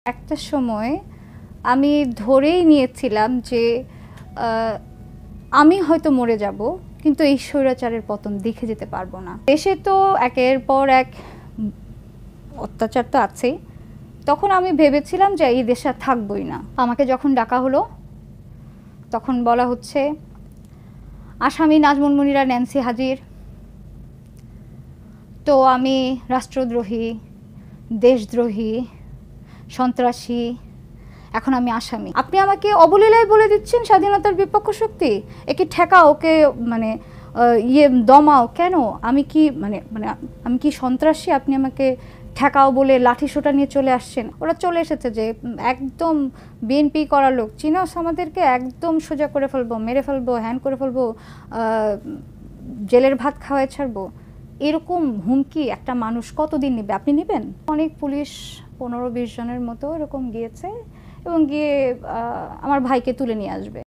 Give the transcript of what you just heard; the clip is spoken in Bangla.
একটা সময় আমি ধরেই নিয়েছিলাম যে আমি হয়তো মরে যাব, কিন্তু এই স্বৈরাচারের পতন দেখে যেতে পারবো না। দেশে তো একের পর এক অত্যাচার তো আছেই। তখন আমি ভেবেছিলাম যে এই দেশে থাকবই না। আমাকে যখন ডাকা হলো তখন বলা হচ্ছে আসামি নাজমুল মুনিরা ন্যান্সি হাজির। তো আমি রাষ্ট্রদ্রোহী, দেশদ্রোহী, সন্ত্রাসী, এখন আমি আসামি। আপনি আমাকে অবলীলায় বলে দিচ্ছেন স্বাধীনতার বিপক্ষ শক্তি, একে ঠেকাও, ওকে মানে দমাও। কেন? আমি কি মানে মানে আমি কি সন্ত্রাসী? আপনি আমাকে ঠেকাও বলে লাঠি সোটা নিয়ে চলে আসছেন। ওরা চলে এসেছে যে একদম বিএনপি করা লোক, চিনাস আমাদেরকে একদম সোজা করে ফেলবো, মেরে ফেলবো, হ্যান করে ফেলবো, জেলের ভাত খাওয়াই ছাড়বো। এরকম হুমকি একটা মানুষ কতদিন নেবে? আপনি নেবেন? অনেক পুলিশ 15-20 জনের মতো এরকম গিয়েছে এবং গিয়ে আমার ভাইকে তুলে নিয়ে আসবে।